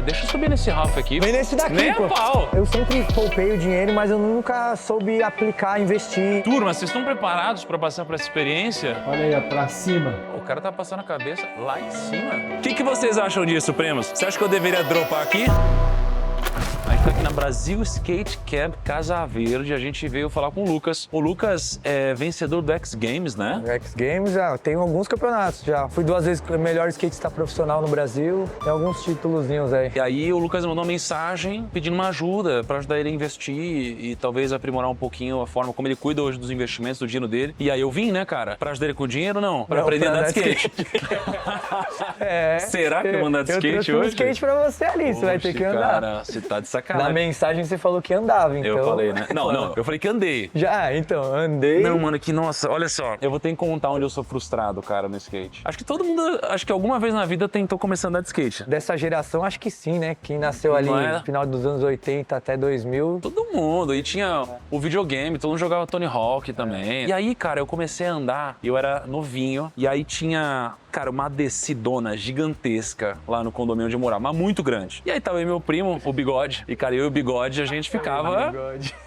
deixa eu subir nesse Ralph aqui. Vem nesse daqui, Nem pô. a pau. Eu sempre poupei o dinheiro, mas eu nunca soube aplicar, investir. Turma, vocês estão preparados pra passar por essa experiência? Olha aí, ó, pra cima. O cara tá passando a cabeça lá em cima. O que vocês acham disso, primos? Você acha que eu deveria dropar aqui? A gente tá aqui na Brasil Skate Camp Casa Verde. A gente veio falar com o Lucas. O Lucas é vencedor do X Games, né? X Games, já tenho alguns campeonatos já. Fui 2 vezes o melhor skatista profissional no Brasil. Tem alguns títulozinhos aí. E aí o Lucas mandou uma mensagem pedindo uma ajuda pra ajudar ele a investir e talvez aprimorar um pouquinho a forma como ele cuida hoje dos investimentos, do dinheiro dele. E aí eu vim, né, cara? Pra ajudar ele com o dinheiro, não. Pra aprender a andar de skate. Será que eu vou andar de skate hoje? Eu trouxe um skate pra você ali, você vai ter que andar. Cara, você tá de sacanagem. Na mensagem você falou que andava, então. Eu falei, né? Não, eu falei que andei. Já, então, andei. Não, mano, que nossa, olha só. Eu vou ter que contar onde eu sou frustrado, cara, no skate. Acho que todo mundo, acho que alguma vez na vida tentou começar a andar de skate. Dessa geração, acho que sim, né? Quem nasceu ali no final dos anos 80 até 2000. Todo mundo. E tinha o videogame, todo mundo jogava Tony Hawk também. E aí, cara, eu comecei a andar, eu era novinho, e aí tinha, cara, uma descidona gigantesca lá no condomínio onde eu morava, mas muito grande. E aí tava eu e meu primo, o Bigode, e cara, eu e o Bigode, a gente ficava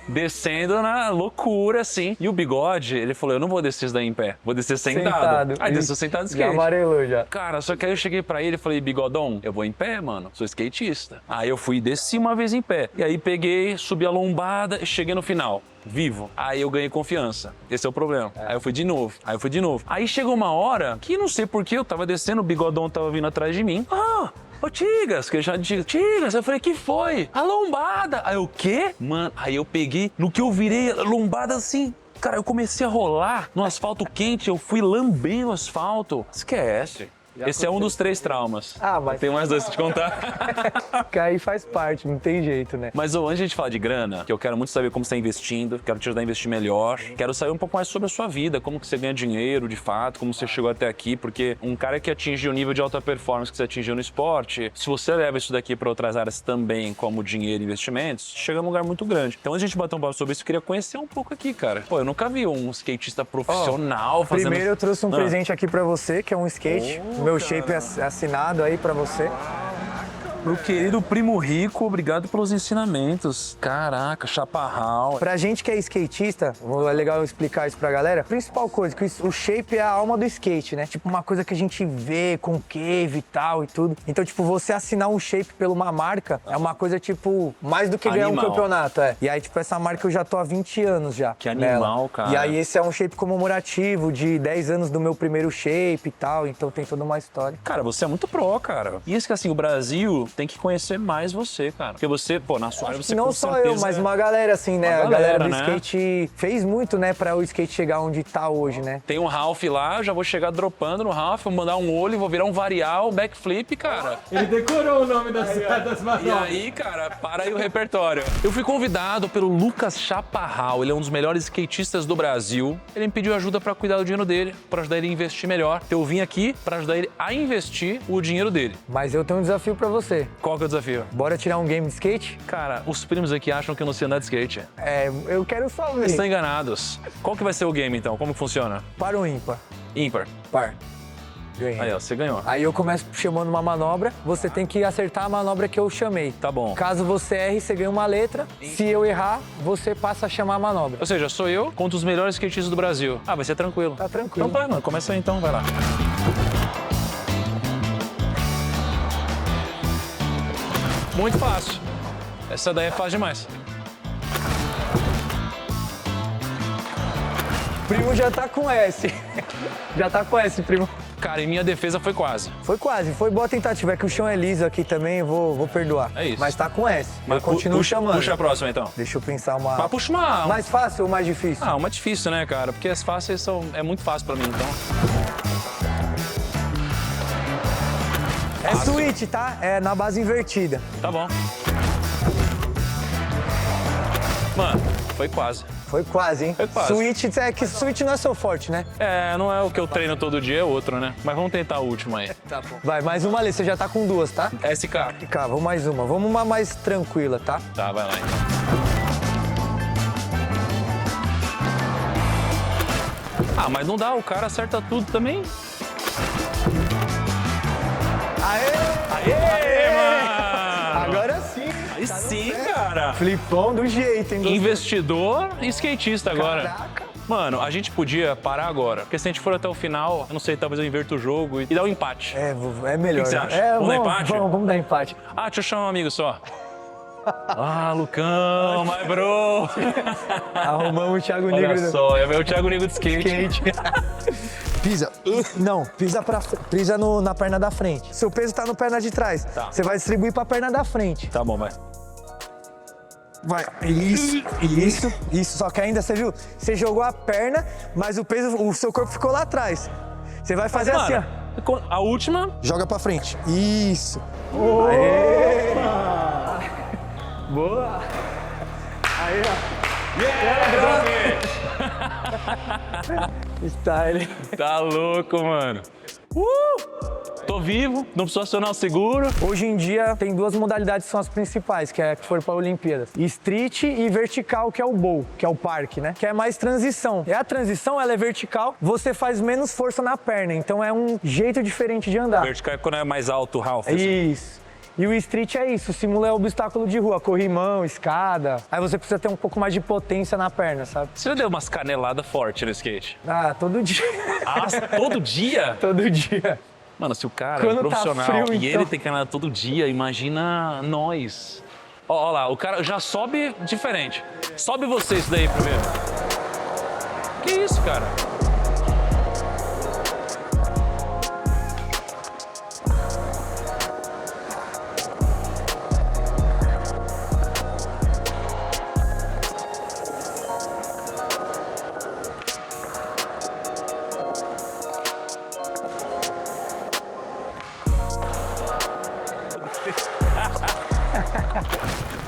descendo na loucura, assim. E o Bigode, ele falou, eu não vou descer isso daí em pé, vou descer sentado. Aí desceu sentado de skate. Já amarelou, já. Cara, só que aí eu cheguei pra ele e falei, Bigodão, eu vou em pé, mano, sou skatista. Aí eu fui e desci uma vez em pé. E aí peguei, subi a lombada e cheguei no final. Vivo. Aí eu ganhei confiança. Esse é o problema. Aí eu fui de novo. Aí chegou uma hora que não sei porquê, eu tava descendo, o Bigodão tava vindo atrás de mim. Ô Tigas, que eu chamava de Tigas. Eu falei, que foi? A lombada. Aí eu, o quê? Mano, aí eu peguei, no que eu virei a lombada assim, cara, eu comecei a rolar no asfalto quente, eu fui lambendo o asfalto. Esquece. Esse é um dos 3 traumas. Mas... Tem mais 2 pra te contar. Que aí faz parte, não tem jeito, né? Mas antes de a gente falar de grana, que eu quero muito saber como você está investindo, quero te ajudar a investir melhor, quero saber um pouco mais sobre a sua vida, como que você ganha dinheiro de fato, como você chegou até aqui, porque um cara que atingiu o nível de alta performance que você atingiu no esporte, se você leva isso daqui para outras áreas também, como dinheiro e investimentos, chega num lugar muito grande. Então, antes de a gente bater um papo sobre isso, eu queria conhecer um pouco aqui, cara. Pô, eu nunca vi um skatista profissional fazendo... Primeiro eu trouxe um presente aqui pra você, que é um skate. Meu shape assinado aí pra você. Meu querido primo rico, obrigado pelos ensinamentos. Caraca, chaparral. Pra gente que é skatista, é legal eu explicar isso pra galera. A principal coisa, que o shape é a alma do skate, né? Tipo, uma coisa que a gente vê com cave e tal e tudo. Então, tipo, você assinar um shape pela uma marca é uma coisa, tipo, mais do que ganhar um campeonato, E aí, tipo, essa marca eu já tô há 20 anos já. Que animal, nela. cara. E aí, esse é um shape comemorativo de 10 anos do meu primeiro shape e tal. Então, tem toda uma história. Cara, você é muito pro, cara. E isso que, assim, o Brasil tem que conhecer mais você, cara. Porque você, pô, na sua área você não só eu, mas uma galera assim, né? A galera do skate fez muito, né, pra o skate chegar onde tá hoje, né? Tem um Ralph lá, eu já vou chegar dropando no Ralph, vou mandar um olho, vou virar um varial, backflip, cara. Ele decorou o nome das manobras. E aí, cara, para aí o repertório. Eu fui convidado pelo Lucas Chaparral, ele é um dos melhores skatistas do Brasil. Ele me pediu ajuda pra cuidar do dinheiro dele, pra ajudar ele a investir melhor. Então eu vim aqui pra ajudar ele a investir o dinheiro dele. Mas eu tenho um desafio pra você. Qual que é o desafio? Bora tirar um game de skate? Cara, os primos aqui acham que eu não sei andar de skate. Eu quero só ver. Eles estão enganados. Qual que vai ser o game, então? Como que funciona? Par ou ímpar? Ímpar. Par. Ganhei. Aí, ó, você ganhou. Aí eu começo chamando uma manobra, você tem que acertar a manobra que eu chamei. Tá bom. Caso você erre, você ganha uma letra. Se eu errar, você passa a chamar a manobra. Ou seja, sou eu contra os melhores skatistas do Brasil. Vai ser tranquilo. Tá tranquilo. Então vai, mano. Começa aí, então. Vai lá. Muito fácil. Essa daí é fácil demais. Primo já tá com S. Já tá com S, primo. Cara, em minha defesa foi quase. Foi quase, foi boa tentativa. É que o chão é liso aqui também, eu vou perdoar. É isso. Mas tá com S. Mas eu continuo chamando. Puxa a próxima, então. Deixa eu pensar uma... Mas puxa uma... Mais fácil ou mais difícil? Uma difícil, né, cara? Porque as fáceis é muito fácil pra mim, então. É switch, tá? É na base invertida. Tá bom. Mano, foi quase. Foi quase, hein? Foi quase. Switch, é que switch não é seu forte, né? Não é o que eu treino todo dia, é outro, né? Mas vamos tentar o último aí. Tá bom. Vai, mais uma ali, você já tá com 2, tá? SK. Cá, vamos mais uma. Vamos uma mais tranquila, tá? Tá, vai lá então. Mas não dá, o cara acerta tudo também. Aê! Aê, mano! cara. Flipão do jeito, hein? Investidor e skatista agora. Caraca. Mano, a gente podia parar agora. Porque se a gente for até o final, eu não sei, talvez eu inverto o jogo e dar um empate. É melhor. O que você né? acha? Vamos dar empate? Vamos dar empate. Ah, deixa eu chamar um amigo só. Ah, Lucão, my bro. Arrumamos o Thiago Olha Negro. só, é o Thiago Negro de skate. Pisa. Não, pisa na perna da frente. Seu peso tá no perna de trás. Tá. Você vai distribuir pra perna da frente. Tá bom, vai. Vai. Isso. Só que ainda, você viu? Você jogou a perna, mas o seu corpo ficou lá atrás. Você vai fazer assim, ó. Mano, a última. Joga pra frente. Isso. Boa. Aí, ó. Style. Tá louco, mano. Tô vivo, não preciso acionar o seguro. Hoje em dia tem duas modalidades que são as principais, que foram para Olimpíadas. Street e vertical, que é o bowl, que é o parque, né? Que é mais transição. E a transição, ela é vertical, você faz menos força na perna, então é um jeito diferente de andar. Vertical é quando é mais alto o Ralph. Assim. Isso. E o street é isso, simula obstáculo de rua, corrimão, escada. Aí você precisa ter um pouco mais de potência na perna, sabe? Você já deu umas caneladas fortes no skate? Ah, todo dia. Ah, todo dia? Todo dia. Mano, se o cara Quando é tá profissional frio, e então. ele tem canelada todo dia, imagina nós. Ó lá, o cara já sobe diferente. Sobe você isso daí primeiro. Que isso, cara?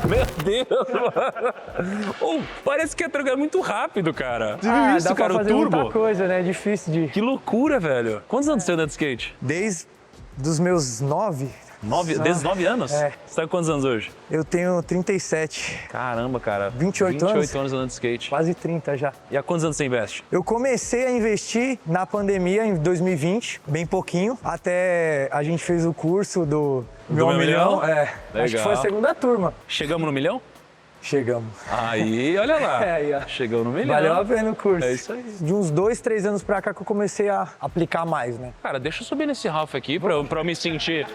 Meu Deus, mano. Oh, parece que é trocar muito rápido, cara. Você viu isso, dá cara? pra O fazer turbo. muita coisa, né? É difícil de... Que loucura, velho. Quantos anos você anda de skate? Desde os meus 9, Desde 9 anos? É. Você tá com quantos anos hoje? eu tenho 37, Caramba, cara. 28 anos? 28 anos andando de skate. quase 30 já. E há quantos anos você investe? Eu comecei a investir na pandemia em 2020, bem pouquinho, até a gente fez o curso do Meu Milhão? É, acho que foi a segunda turma. Chegamos no milhão? Chegamos. Aí, olha lá. É, aí, ó. Chegamos no milhão. Valeu a pena o curso. É isso aí. De uns 2, 3 anos pra cá que eu comecei a aplicar mais, né? Cara, deixa eu subir nesse Ralph aqui pra eu me sentir...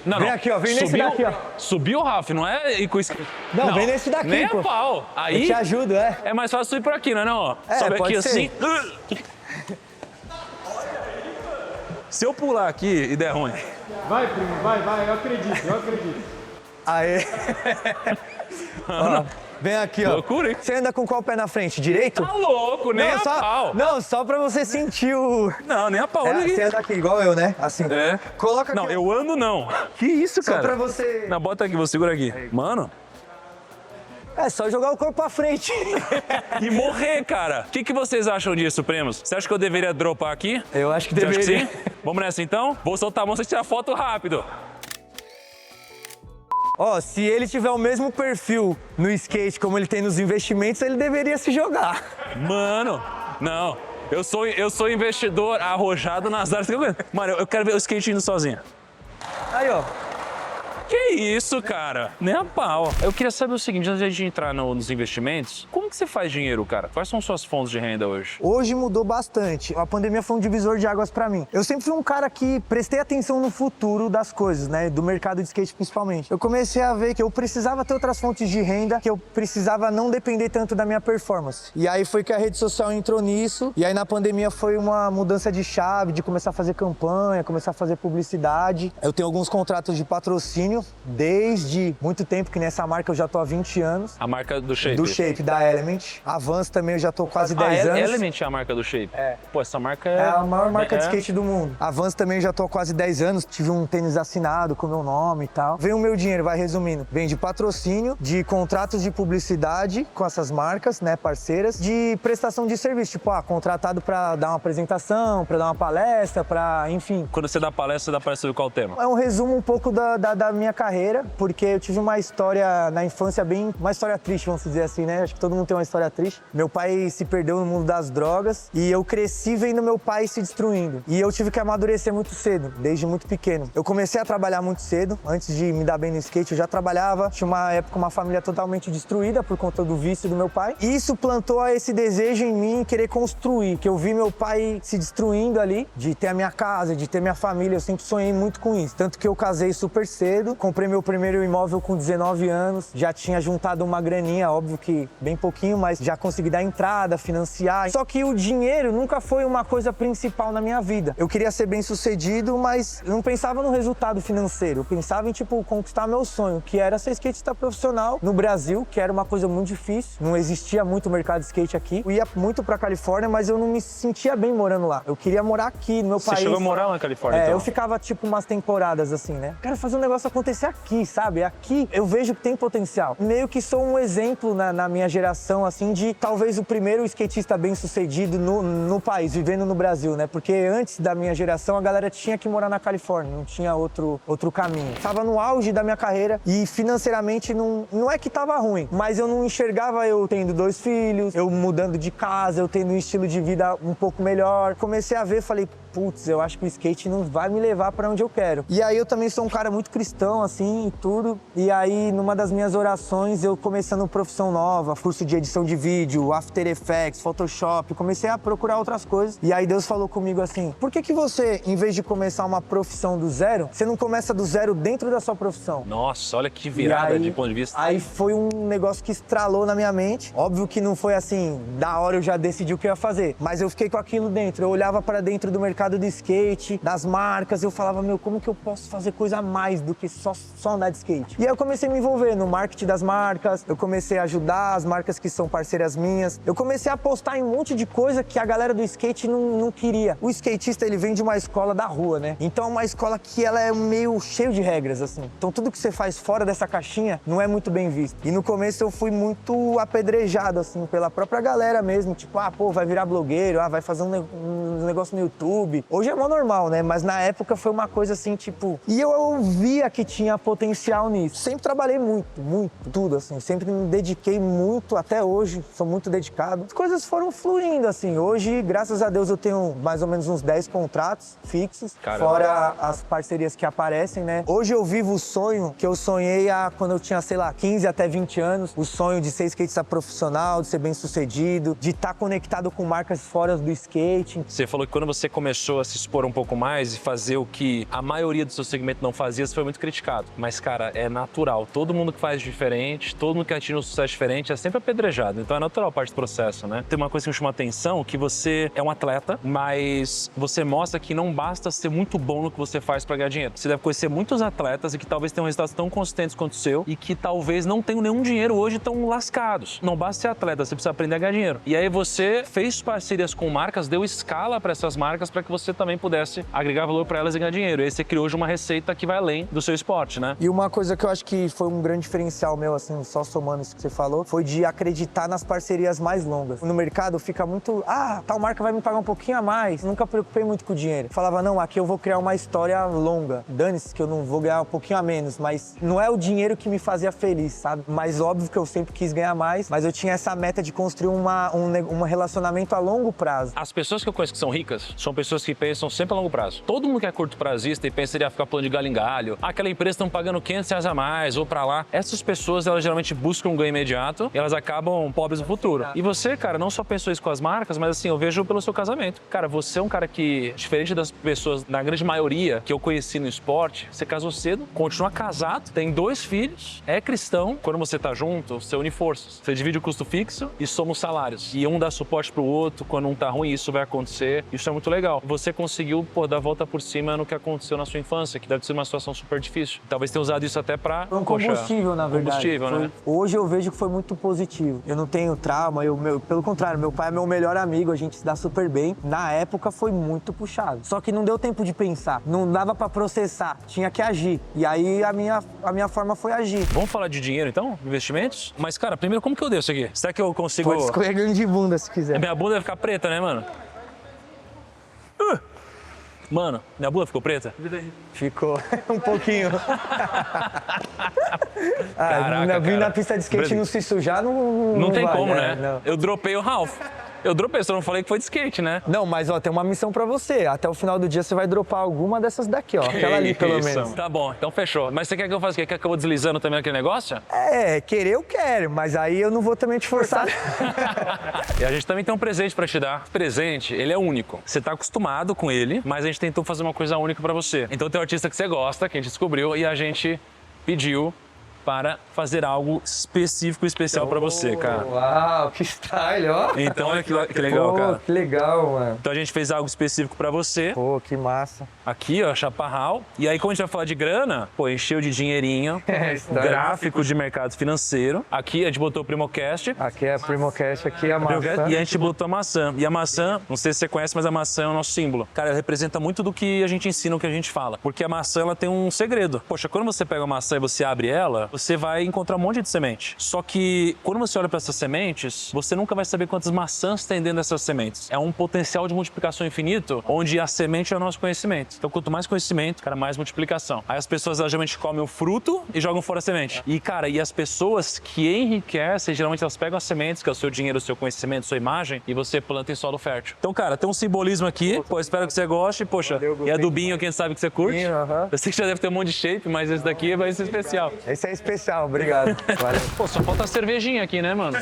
Não, Vem não. aqui, ó, vem nesse daqui, ó. Subiu o Ralph, não é? E com Não, vem nesse daqui, nem pô. a pau. Eu Aí te ajudo, é. é mais fácil subir por aqui, não é não? É, Sobe pode aqui ser. assim. Se eu pular aqui e der ruim. Vai, primo, vai, eu acredito. Aê. Ó, vem aqui, ó. Loucura, hein? Você anda com qual pé na frente? Direito? Tá louco, nem a pau. Não, só pra você sentir o... Não, nem a pau. É, olha você aqui. anda aqui, igual eu, né? Assim. É. Coloca aqui. Não, ó. eu ando não. Que isso, Só cara? pra você... Não, bota aqui, vou segurar aqui. Mano, É só jogar o corpo pra frente. e morrer, cara. O que vocês acham disso, Primos? Você acha que eu deveria dropar aqui? Eu acho que Você acha deveria. que sim? Vamos nessa então? Vou soltar a mão, você tirar foto rápido. Ó, se ele tiver o mesmo perfil no skate como ele tem nos investimentos, ele deveria se jogar. Mano, não. Eu sou investidor arrojado nas áreas que eu aguento. Mano, eu quero ver o skate indo sozinho. Aí, ó. Que isso, cara? Nem a pau. Eu queria saber o seguinte, antes de a gente entrar nos investimentos, como que você faz dinheiro, cara? Quais são suas fontes de renda hoje? Hoje mudou bastante. A pandemia foi um divisor de águas pra mim. Eu sempre fui um cara que prestei atenção no futuro das coisas, né? Do mercado de skate principalmente. Eu comecei a ver que eu precisava ter outras fontes de renda, que eu precisava não depender tanto da minha performance. E aí foi que a rede social entrou nisso. E aí na pandemia foi uma mudança de chave, de começar a fazer campanha, começar a fazer publicidade. Eu tenho alguns contratos de patrocínio desde muito tempo, que nessa marca eu já tô há 20 anos. A marca do Shape? Do Shape, da Element. A Vans também eu já tô quase 10 anos. Element é a marca do Shape? É. Pô, essa marca É a maior marca de É. skate do mundo. A Vans também já tô há quase 10 anos, tive um tênis assinado com meu nome e tal. Vem o meu dinheiro, vai resumindo. Vem de patrocínio, de contratos de publicidade com essas marcas, né, parceiras, de prestação de serviço, tipo, contratado pra dar uma apresentação, pra dar uma palestra, pra, enfim. Quando você dá palestra sobre qual tema? É um resumo um pouco da minha carreira, porque eu tive uma história na infância uma história triste, vamos dizer assim, né? Acho que todo mundo não tem uma história triste. Meu pai se perdeu no mundo das drogas e eu cresci vendo meu pai se destruindo. E eu tive que amadurecer muito cedo, desde muito pequeno. Eu comecei a trabalhar muito cedo, antes de me dar bem no skate, eu já trabalhava. Tinha uma época uma família totalmente destruída por conta do vício do meu pai. E isso plantou esse desejo em mim, querer construir, que eu vi meu pai se destruindo ali, de ter a minha casa, de ter minha família. Eu sempre sonhei muito com isso. Tanto que eu casei super cedo, comprei meu primeiro imóvel com 19 anos, já tinha juntado uma graninha, óbvio que bem pouquinho, mas já consegui dar entrada, financiar. Só que o dinheiro nunca foi uma coisa principal na minha vida. Eu queria ser bem sucedido, mas eu não pensava no resultado financeiro. Eu pensava em, tipo, conquistar meu sonho, que era ser skatista profissional no Brasil, que era uma coisa muito difícil. Não existia muito mercado de skate aqui. Eu ia muito pra Califórnia, mas eu não me sentia bem morando lá. Eu queria morar aqui, no meu país. Você chegou a morar lá na Califórnia, então? Eu ficava, tipo, umas temporadas assim, né? Quero fazer um negócio acontecer aqui, sabe? Aqui eu vejo que tem potencial. Meio que sou um exemplo na minha geração, assim, de talvez o primeiro skatista bem-sucedido no país, vivendo no Brasil, né? Porque antes da minha geração, a galera tinha que morar na Califórnia, não tinha outro caminho. Tava no auge da minha carreira e financeiramente não é que tava ruim, mas eu não enxergava eu tendo 2 filhos, eu mudando de casa, eu tendo um estilo de vida um pouco melhor. Comecei a ver, falei, putz, eu acho que o skate não vai me levar pra onde eu quero. E aí eu também sou um cara muito cristão, assim, e tudo. E aí, numa das minhas orações, eu começando profissão nova, curso de edição de vídeo, After Effects, Photoshop, comecei a procurar outras coisas. E aí Deus falou comigo assim, por que você, em vez de começar uma profissão do zero, você não começa do zero dentro da sua profissão? Nossa, olha que virada aí, de ponto de vista. Aí foi um negócio que estralou na minha mente. Óbvio que não foi assim, da hora eu já decidi o que eu ia fazer. Mas eu fiquei com aquilo dentro. Eu olhava pra dentro do mercado do skate, das marcas, eu falava, meu, como que eu posso fazer coisa a mais do que só andar de skate? E aí eu comecei a me envolver no marketing das marcas, eu comecei a ajudar as marcas que são parceiras minhas, eu comecei a apostar em um monte de coisa que a galera do skate não queria. O skatista, ele vem de uma escola da rua, né? Então é uma escola que ela é meio cheio de regras, assim. Então tudo que você faz fora dessa caixinha não é muito bem visto. E no começo eu fui muito apedrejado, assim, pela própria galera mesmo, tipo, pô, vai virar blogueiro, vai fazer um negócio no YouTube. Hoje é mó normal, né? Mas na época foi uma coisa assim, tipo... E eu via que tinha potencial nisso. Sempre trabalhei muito, tudo, assim. Sempre me dediquei muito, até hoje, sou muito dedicado. As coisas foram fluindo, assim. Hoje, graças a Deus, eu tenho mais ou menos uns 10 contratos fixos. Caramba. Fora as parcerias que aparecem, né? Hoje eu vivo o sonho que eu sonhei quando eu tinha, sei lá, 15 até 20 anos. O sonho de ser skatista profissional, de ser bem-sucedido, de estar conectado com marcas fora do skate. Você falou que quando você começou a se expor um pouco mais e fazer o que a maioria do seu segmento não fazia, você foi muito criticado. Mas, cara, é natural. Todo mundo que faz diferente, todo mundo que atinge um sucesso diferente é sempre apedrejado. Então é natural parte do processo, né? Tem uma coisa que me chama a atenção, que você é um atleta, mas você mostra que não basta ser muito bom no que você faz pra ganhar dinheiro. Você deve conhecer muitos atletas e que talvez tenham resultados tão consistentes quanto o seu e que talvez não tenham nenhum dinheiro hoje, tão lascados. Não basta ser atleta, você precisa aprender a ganhar dinheiro. E aí você fez parcerias com marcas, deu escala pra essas marcas para que você também pudesse agregar valor para elas e ganhar dinheiro. E aí você criou hoje uma receita que vai além do seu esporte, né? E uma coisa que eu acho que foi um grande diferencial meu, assim, só somando isso que você falou, foi de acreditar nas parcerias mais longas. No mercado fica muito, tal marca vai me pagar um pouquinho a mais. Nunca preocupei muito com o dinheiro. Falava, não, aqui eu vou criar uma história longa. Dane-se que eu não vou ganhar um pouquinho a menos, mas não é o dinheiro que me fazia feliz, sabe? Mas óbvio que eu sempre quis ganhar mais, mas eu tinha essa meta de construir um relacionamento a longo prazo. As pessoas que eu conheço que são ricas são pessoas que pensam sempre a longo prazo. Todo mundo que é curto prazista e pensa em ficar pulando de galho em galho, aquela empresa estão pagando R$500 a mais ou pra lá. Essas pessoas, elas geralmente buscam um ganho imediato e elas acabam pobres no futuro. E você, cara, não só pensou isso com as marcas, mas assim, eu vejo pelo seu casamento. Cara, você é um cara que, diferente das pessoas, na grande maioria que eu conheci no esporte, você casou cedo, continua casado, tem 2 filhos, é cristão. Quando você tá junto, você une forças. Você divide o custo fixo e soma os salários. E um dá suporte pro outro, quando um tá ruim, isso vai acontecer. Isso é muito legal. Você conseguiu, dar a volta por cima no que aconteceu na sua infância, que deve ser uma situação super difícil. Talvez tenha usado isso até pra... Foi um combustível, na verdade. Combustível, né? Hoje eu vejo que foi muito positivo. Eu não tenho trauma, pelo contrário, meu pai é meu melhor amigo, a gente se dá super bem. Na época foi muito puxado. Só que não deu tempo de pensar, não dava pra processar, tinha que agir. E aí a minha forma foi agir. Vamos falar de dinheiro então? Investimentos? Mas, cara, primeiro, como que eu devo isso aqui? Será que eu consigo... Pode escorregando de bunda se quiser. Minha bunda vai ficar preta, né, mano? Mano, minha bunda ficou preta? Ficou um pouquinho. Caraca, Vir na cara. pista de skate e Brasil. não se sujar não Não tem vai, como, né? Não. Eu dropei o Ralph. Eu dropei, só não falei que foi de skate, né? Não, mas ó, tem uma missão pra você. Até o final do dia você vai dropar alguma dessas daqui, ó. Aquela ali, pelo Isso. menos. Tá bom, então fechou. Mas você quer que eu faça o quê? Quer que eu vou deslizando também aquele negócio? É, querer eu quero, mas aí eu não vou também te forçar. E a gente também tem um presente pra te dar. Esse presente, ele é único. Você tá acostumado com ele, mas a gente tentou fazer uma coisa única pra você. Então tem um artista que você gosta, que a gente descobriu, e a gente pediu para fazer algo específico e especial pra você, cara. Uau, que style, ó. Então olha que legal, Pô, cara. que legal, mano. Então a gente fez algo específico pra você. Pô, que massa. Aqui, ó, chaparral. E aí, como a gente vai falar de grana, pô, encheu de dinheirinho. Gráfico de mercado financeiro. Aqui a gente botou o Primocast. Aqui é a Primocast, aqui é a maçã. E a gente botou a maçã. E a maçã, não sei se você conhece, mas a maçã é o nosso símbolo. Cara, ela representa muito do que a gente ensina, o que a gente fala. Porque a maçã, ela tem um segredo. Poxa, quando você pega uma maçã e você abre ela, você vai encontrar um monte de semente. Só que quando você olha para essas sementes, você nunca vai saber quantas maçãs tem dentro dessas sementes. É um potencial de multiplicação infinito, onde a semente é o nosso conhecimento. Então, quanto mais conhecimento, cara, mais multiplicação. Aí as pessoas, elas, geralmente comem o fruto e jogam fora a semente. E, cara, e as pessoas que enriquecem, geralmente elas pegam as sementes, que é o seu dinheiro, o seu conhecimento, a sua imagem, e você planta em solo fértil. Então, cara, tem um simbolismo aqui. Pô, espero que você goste. Poxa, e é dubinho, quem sabe que você curte. Aham. Eu sei que já deve ter um monte de shape, mas esse daqui vai ser especial. Esse é especial, obrigado. Valeu. Pô, só falta a cervejinha aqui, né, mano?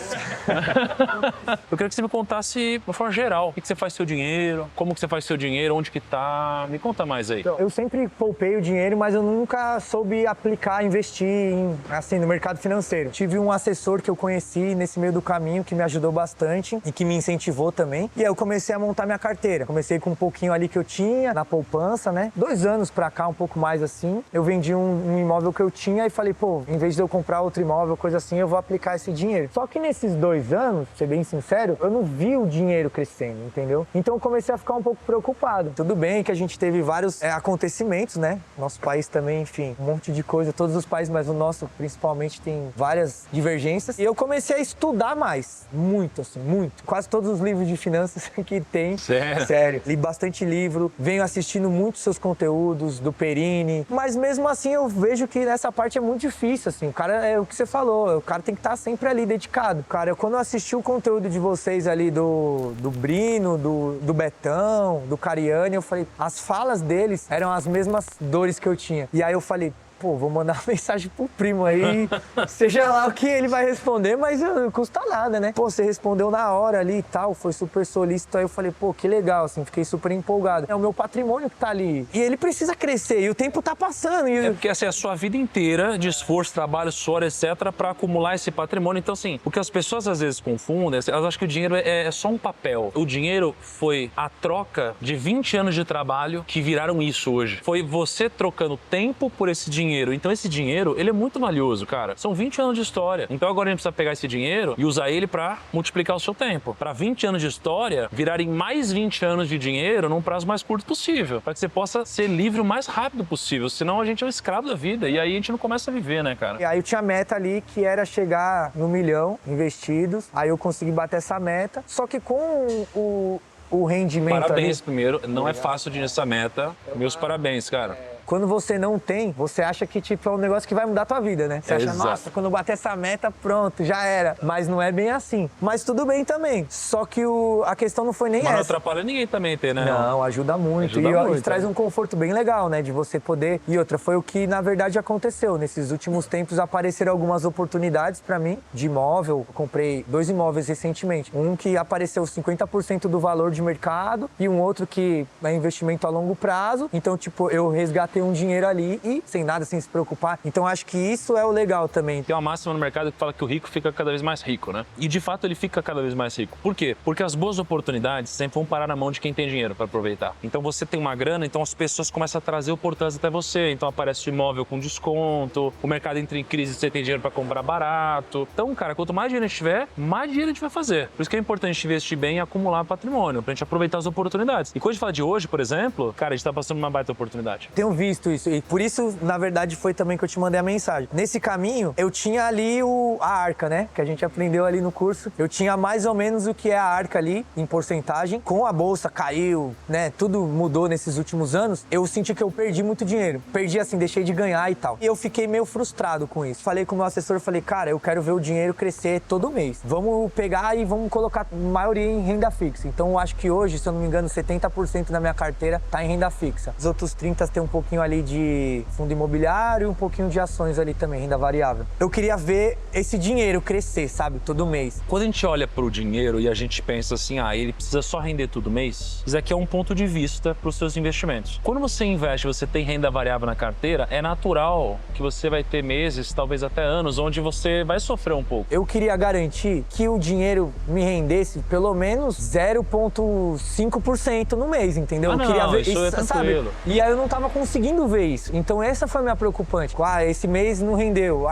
Eu queria que você me contasse, de uma forma geral, o que você faz com seu dinheiro, como que você faz seu dinheiro, onde que tá. Me conta mais aí. Eu sempre poupei o dinheiro, mas eu nunca soube aplicar, investir assim, no mercado financeiro. Tive um assessor que eu conheci nesse meio do caminho que me ajudou bastante e que me incentivou também. E aí eu comecei a montar minha carteira. Comecei com um pouquinho ali que eu tinha na poupança, né? 2 anos pra cá, um pouco mais assim. Eu vendi um imóvel que eu tinha e falei, pô, em vez de eu comprar outro imóvel, coisa assim, eu vou aplicar esse dinheiro. Só que nesses 2 anos, pra ser bem sincero, eu não vi o dinheiro crescendo, entendeu? Então eu comecei a ficar um pouco preocupado. Tudo bem que a gente teve vários acontecimentos, né? Nosso país também, enfim, um monte de coisa, todos os países, mas o nosso principalmente tem várias divergências. E eu comecei a estudar mais, muito assim, muito. Quase todos os livros de finanças que tem. Sério? Sério. Li bastante livro, venho assistindo muitos seus conteúdos, do Perini, mas mesmo assim eu vejo que nessa parte é muito difícil, assim. O cara, é o que você falou, o cara tem que estar sempre ali dedicado. Cara, quando eu assisti o conteúdo de vocês ali do Brino, do Betão, do Cariani, eu falei, as falas deles eram as mesmas dores que eu tinha. E aí eu falei, pô, vou mandar uma mensagem pro primo aí, seja lá o que ele vai responder, mas não custa nada, né? Pô, você respondeu na hora ali e tal, foi super solícito, aí eu falei, pô, que legal, assim, fiquei super empolgado. É o meu patrimônio que tá ali, e ele precisa crescer, e o tempo tá passando. É porque assim, a sua vida inteira de esforço, trabalho, suor, etc, para acumular esse patrimônio. Então, assim, o que as pessoas às vezes confundem, elas acham que o dinheiro é só um papel. O dinheiro foi a troca de 20 anos de trabalho que viraram isso hoje. Foi você trocando tempo por esse dinheiro. Então esse dinheiro, ele é muito valioso, cara. São 20 anos de história. Então agora a gente precisa pegar esse dinheiro e usar ele para multiplicar o seu tempo. Para 20 anos de história virarem mais 20 anos de dinheiro num prazo mais curto possível. Para que você possa ser livre o mais rápido possível. Senão a gente é um escravo da vida. E aí a gente não começa a viver, né, cara? E aí eu tinha meta ali que era chegar no 1 milhão investidos. Aí eu consegui bater essa meta. Só que com o rendimento Parabéns ali, primeiro. Não é fácil de essa meta. Meus parabéns, cara. quando você não tem, você acha que tipo, é um negócio que vai mudar a tua vida, né? Você acha, Exato. nossa, quando eu bater essa meta, pronto, já era. Mas não é bem assim. Mas tudo bem também. Só que a questão não foi nem Mas não essa. atrapalha ninguém também ter, né? Não, ajuda muito. Ajuda E muito, traz é. um conforto bem legal, né? De você poder... E outra, foi o que na verdade aconteceu. Nesses últimos tempos apareceram algumas oportunidades pra mim de imóvel. Eu comprei 2 imóveis recentemente. Um que apareceu 50% do valor de mercado e um outro que é investimento a longo prazo. Então, tipo, eu resgatei um dinheiro ali e sem nada, sem se preocupar. Então, acho que isso é o legal também. Tem uma máxima no mercado que fala que o rico fica cada vez mais rico, né? E de fato ele fica cada vez mais rico. Por quê? Porque as boas oportunidades sempre vão parar na mão de quem tem dinheiro para aproveitar. Então você tem uma grana, então as pessoas começam a trazer oportunidades até você. Então aparece o imóvel com desconto, o mercado entra em crise, você tem dinheiro para comprar barato. Então, cara, quanto mais dinheiro a gente tiver, mais dinheiro a gente vai fazer. Por isso que é importante a gente investir bem e acumular patrimônio, pra gente aproveitar as oportunidades. E quando a gente fala de hoje, por exemplo, cara, a gente tá passando uma baita oportunidade. Tem um visto isso. E por isso, na verdade, foi também que eu te mandei a mensagem. Nesse caminho, eu tinha ali a arca, né? Que a gente aprendeu ali no curso. Eu tinha mais ou menos o que é a arca ali, em porcentagem. Com a bolsa caiu, né? Tudo mudou nesses últimos anos. Eu senti que eu perdi muito dinheiro. Perdi assim, deixei de ganhar e tal. E eu fiquei meio frustrado com isso. Falei com o meu assessor, falei, cara, eu quero ver o dinheiro crescer todo mês. Vamos pegar e vamos colocar a maioria em renda fixa. Então eu acho que hoje, se eu não me engano, 70% da minha carteira tá em renda fixa. Os outros 30% tem um pouquinho ali de fundo imobiliário e um pouquinho de ações ali também, renda variável. Eu queria ver esse dinheiro crescer, sabe, todo mês. Quando a gente olha pro dinheiro e a gente pensa assim, ele precisa só render todo mês, isso aqui é um ponto de vista para os seus investimentos. Quando você investe, você tem renda variável na carteira, é natural que você vai ter meses, talvez até anos, onde você vai sofrer um pouco. Eu queria garantir que o dinheiro me rendesse pelo menos 0,5% no mês, entendeu? Não, eu queria ver isso é tranquilo. E aí eu não tava conseguindo ver isso. Então essa foi a minha preocupante. Esse mês não rendeu.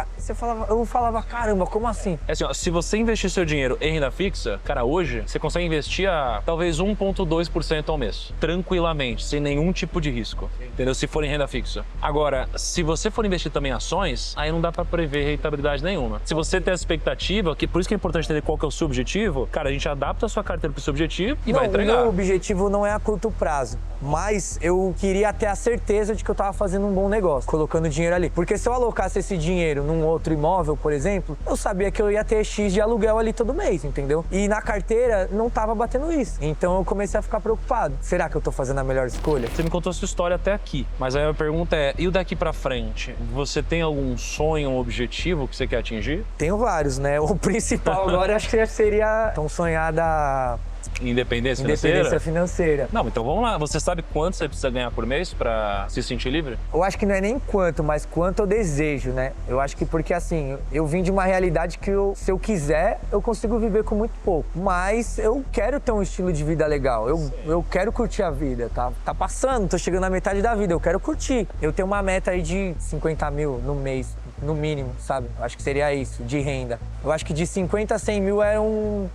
Eu falava, caramba, como assim? É assim, ó, se você investir seu dinheiro em renda fixa, cara, hoje você consegue investir a talvez 1,2% ao mês, tranquilamente, sem nenhum tipo de risco, entendeu? Se for em renda fixa. Agora, se você for investir também em ações, aí não dá pra prever rentabilidade nenhuma. Se você tem a expectativa, por isso que é importante entender qual que é o seu objetivo, cara, a gente adapta a sua carteira pro seu objetivo e vai entregar. O meu objetivo não é a curto prazo, mas eu queria ter a certeza de que eu tava fazendo um bom negócio, colocando dinheiro ali. Porque se eu alocasse esse dinheiro num outro imóvel, por exemplo, eu sabia que eu ia ter X de aluguel ali todo mês, entendeu? E na carteira não tava batendo isso. Então eu comecei a ficar preocupado. Será que eu tô fazendo a melhor escolha? Você me contou a sua história até aqui, mas aí a pergunta é, e o daqui pra frente? Você tem algum sonho, um objetivo que você quer atingir? Tenho vários, né? O principal agora acho que seria tão sonhada Independência financeira. Não, então vamos lá. Você sabe quanto você precisa ganhar por mês pra se sentir livre? Eu acho que não é nem quanto, mas quanto eu desejo, né? Eu acho que porque assim, eu vim de uma realidade que se eu quiser, eu consigo viver com muito pouco. Mas eu quero ter um estilo de vida legal. Eu quero curtir a vida, tá? Tá passando, tô chegando na metade da vida, eu quero curtir. Eu tenho uma meta aí de 50 mil no mês. No mínimo, sabe? Eu acho que seria isso, de renda. Eu acho que de 50 a 100 mil é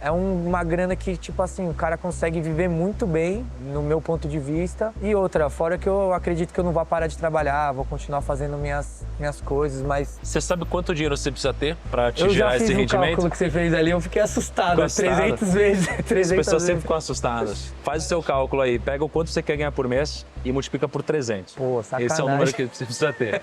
uma grana que, tipo assim, o cara consegue viver muito bem, no meu ponto de vista. E outra, fora que eu acredito que eu não vou parar de trabalhar, vou continuar fazendo minhas coisas, mas... Você sabe quanto dinheiro você precisa ter pra te gerar esse rendimento? Eu já fiz o cálculo que você fez ali, eu fiquei assustado. 300 vezes. 300 As pessoas sempre ficam assustadas. Faz o seu cálculo aí, pega o quanto você quer ganhar por mês e multiplica por 300. Pô, sacanagem. Esse é o número que você precisa ter.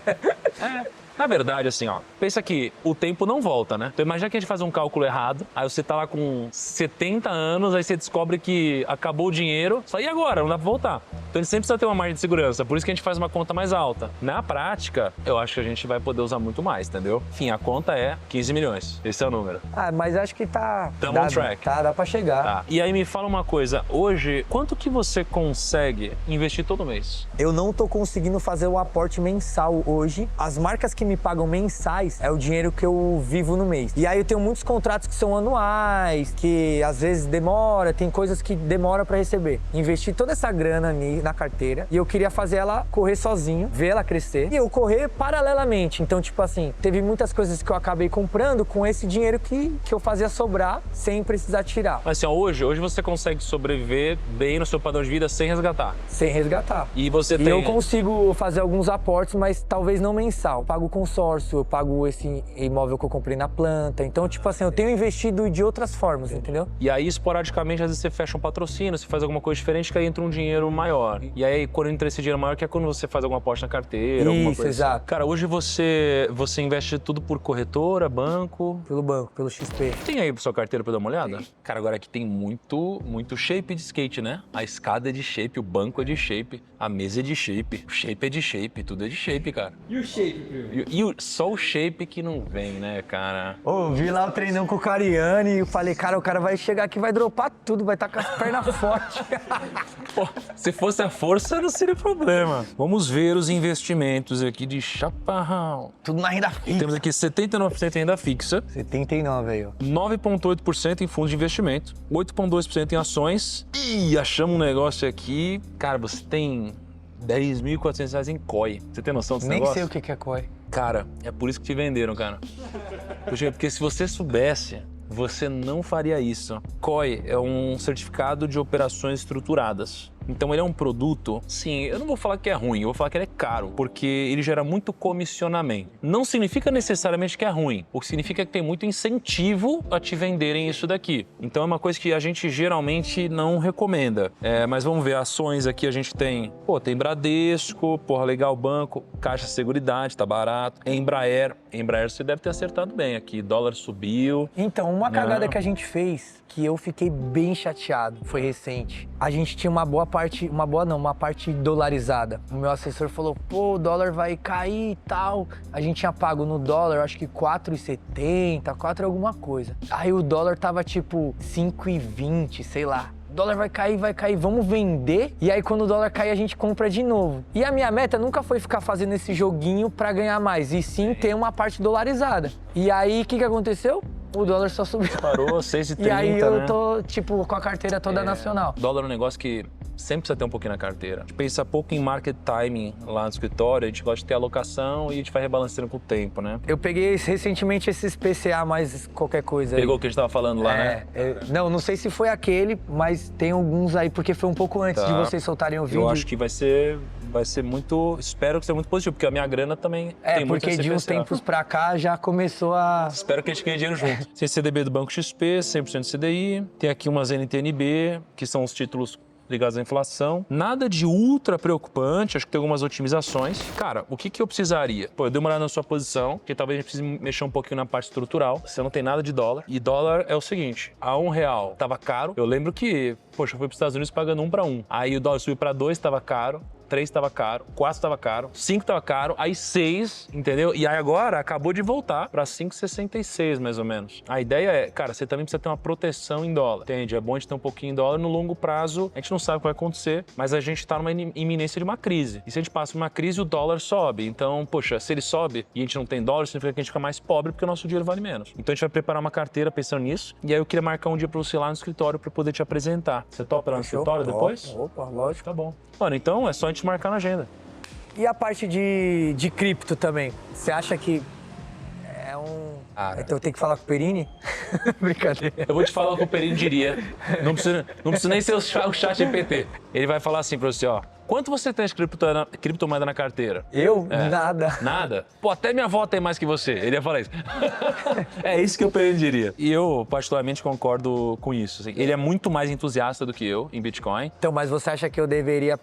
Na verdade, assim, ó, pensa que o tempo não volta, né? Então imagina que a gente faz um cálculo errado, aí você tá lá com 70 anos, aí você descobre que acabou o dinheiro, só e agora? Não dá pra voltar. Então a gente sempre precisa ter uma margem de segurança, por isso que a gente faz uma conta mais alta. Na prática, eu acho que a gente vai poder usar muito mais, entendeu? Enfim, a conta é 15 milhões, esse é o número. Mas acho que tá... Tamo on track. Dá pra chegar. Tá. E aí me fala uma coisa, hoje, quanto que você consegue investir todo mês? Eu não tô conseguindo fazer o aporte mensal hoje. As marcas que me pagam mensais é o dinheiro que eu vivo no mês. E aí eu tenho muitos contratos que são anuais, que às vezes demora, tem coisas que demora pra receber. Investi toda essa grana na carteira e eu queria fazer ela correr sozinho, ver ela crescer e eu correr paralelamente. Então, tipo assim, teve muitas coisas que eu acabei comprando com esse dinheiro que eu fazia sobrar sem precisar tirar. Mas assim, ó, hoje você consegue sobreviver bem no seu padrão de vida sem resgatar? Sem resgatar. E você tem... eu consigo fazer alguns aportes, mas talvez não mensal. Eu pago consórcio, eu pago esse imóvel que eu comprei na planta. Então, tipo assim, eu tenho investido de outras formas, entendeu? E aí, esporadicamente, às vezes você fecha um patrocínio, você faz alguma coisa diferente, que aí entra um dinheiro maior. E aí, quando entra esse dinheiro maior, que é quando você faz alguma aposta na carteira, alguma coisa exato. Assim. Cara, hoje você investe tudo por corretora, banco? Pelo banco, pelo XP. Tem aí pra sua carteira pra dar uma olhada? Cara, agora aqui tem muito shape de skate, né? A escada é de shape, o banco é de shape, a mesa é de shape, o shape é de shape, tudo é de shape, cara. E o shape, primo? Só o shape que não vem, né, cara? Vi lá o treinão com o Cariani e eu falei, cara, o cara vai chegar aqui, vai dropar tudo, vai estar com as pernas fortes. Pô, se fosse a força, não seria problema. Vamos ver os investimentos aqui de Chaparral. Tudo na renda fixa. Temos aqui 79% em renda fixa. 79 aí, ó. 9,8% em fundos de investimento. 8,2% em ações. Ih, achamos um negócio aqui. Cara, você tem R$10.400 em COI. Você tem noção desse negócio? Nem sei o que é COI. Cara, é por isso que te venderam, cara. Porque se você soubesse, você não faria isso. COI é um certificado de operações estruturadas. Então ele é um produto, sim, eu não vou falar que é ruim, eu vou falar que ele é caro, porque ele gera muito comissionamento. Não significa necessariamente que é ruim, o que significa que tem muito incentivo a te venderem isso daqui. Então é uma coisa que a gente geralmente não recomenda. Mas vamos ver, ações aqui a gente tem, tem Bradesco, legal banco, Caixa Seguridade, tá barato, Embraer você deve ter acertado bem aqui, dólar subiu. Então, uma cagada que a gente fez, que eu fiquei bem chateado, foi recente. A gente tinha uma parte dolarizada. O meu assessor falou, o dólar vai cair e tal. A gente tinha pago no dólar, acho que 4,70, 4 alguma coisa. Aí o dólar tava tipo 5,20, sei lá. O dólar vai cair, vamos vender. E aí quando o dólar cair, a gente compra de novo. E a minha meta nunca foi ficar fazendo esse joguinho pra ganhar mais, e sim ter uma parte dolarizada. E aí, o que aconteceu? O dólar só subiu. Parou, 6,30, E aí eu tô, com a carteira toda nacional. Dólar é um negócio que sempre precisa ter um pouquinho na carteira. A gente pensa pouco em market timing lá no escritório, a gente gosta de ter alocação e a gente vai rebalanceando com o tempo, né? Eu peguei recentemente esses PCA mais qualquer coisa aí. Pegou o que a gente tava falando lá, né? Não sei se foi aquele, mas tem alguns aí, porque foi um pouco antes de vocês soltarem o vídeo. Eu acho que vai ser muito, espero que seja muito positivo, porque a minha grana também tem muito porque de uns tempos pra cá já começou a... Espero que a gente ganhe dinheiro junto. Tem CDB do Banco XP, 100% CDI, tem aqui umas NTNB, que são os títulos ligados à inflação. Nada de ultra preocupante, acho que tem algumas otimizações. Cara, o que eu precisaria? Eu dei uma olhada na sua posição, que talvez a gente precise mexer um pouquinho na parte estrutural. Você não tem nada de dólar. E dólar é o seguinte, a R$1 tava caro. Eu lembro que, eu fui para os Estados Unidos pagando 1 para 1. Aí o dólar subiu para 2, tava caro. 3 estava caro, 4 estava caro, 5 estava caro, aí 6, entendeu? E aí agora acabou de voltar para 5,66 mais ou menos. A ideia é, cara, você também precisa ter uma proteção em dólar, entende? É bom a gente ter um pouquinho em dólar no longo prazo, a gente não sabe o que vai acontecer, mas a gente está numa iminência de uma crise. E se a gente passa por uma crise, o dólar sobe. Então, se ele sobe e a gente não tem dólar, significa que a gente fica mais pobre porque o nosso dinheiro vale menos. Então a gente vai preparar uma carteira pensando nisso, e aí eu queria marcar um dia para você lá no escritório para poder te apresentar. Você topa lá no escritório depois? Opa, lógico. Tá bom. Mano, então é só a gente marcar na agenda. E a parte de cripto também? Você acha que é um... Então eu tenho que falar com o Perini? Brincadeira. Eu vou te falar o que o Perini diria. Não precisa nem ser o chat GPT. Ele vai falar assim pra você, quanto você tem de criptomoeda na carteira? Eu? Nada. Nada? Até minha avó tem mais que você. Ele ia falar isso. É isso que o Perini diria. E eu, particularmente, concordo com isso. Assim. Ele é muito mais entusiasta do que eu em Bitcoin. Então, mas você acha que eu deveria,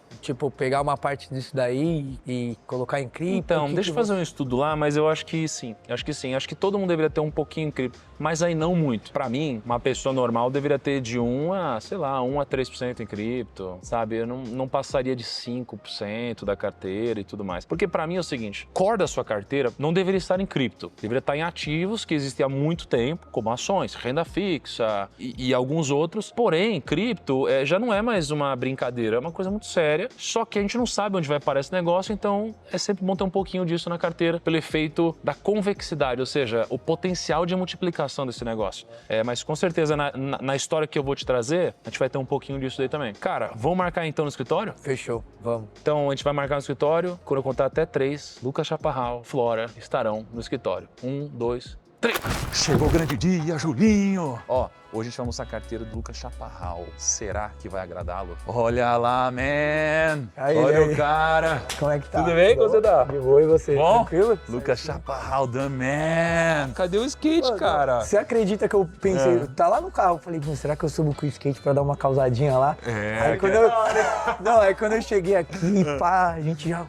pegar uma parte disso daí e colocar em cripto? Então, deixa eu fazer um estudo lá, mas eu acho que sim. Acho que todo mundo deveria ter um pouquinho em cripto. Mas aí não muito. Pra mim, uma pessoa normal deveria ter de 1 a 3% em cripto, sabe? Eu não passaria de 5% da carteira e tudo mais. Porque pra mim é o seguinte, core da sua carteira não deveria estar em cripto. Deveria estar em ativos que existem há muito tempo, como ações, renda fixa e alguns outros. Porém, cripto já não é mais uma brincadeira, é uma coisa muito séria. Só que a gente não sabe onde vai parar esse negócio, então é sempre bom ter um pouquinho disso na carteira pelo efeito da convexidade, ou seja, o potencial de multiplicação desse negócio. Mas com certeza na história que eu vou te trazer, a gente vai ter um pouquinho disso daí também. Cara, vamos marcar então no escritório? Fechou, vamos. Então a gente vai marcar no escritório, quando eu contar até 3, Lucas Chaparral, Flora estarão no escritório. 1, 2, 3. Chegou o grande dia, Julinho! Hoje a gente vai mostrar a carteira do Lucas Chaparral. Será que vai agradá-lo? Olha lá, man! Olha o cara! Como é que tá? Tudo bem? Como você tá? De boa, e você? Bom? Tranquilo? Lucas Chaparral, the man! Cadê o skate, cara? Você acredita que eu pensei, tá lá no carro, eu falei, será que eu subo com o skate pra dar uma causadinha lá? Aí quando eu cheguei aqui, pá, a gente já,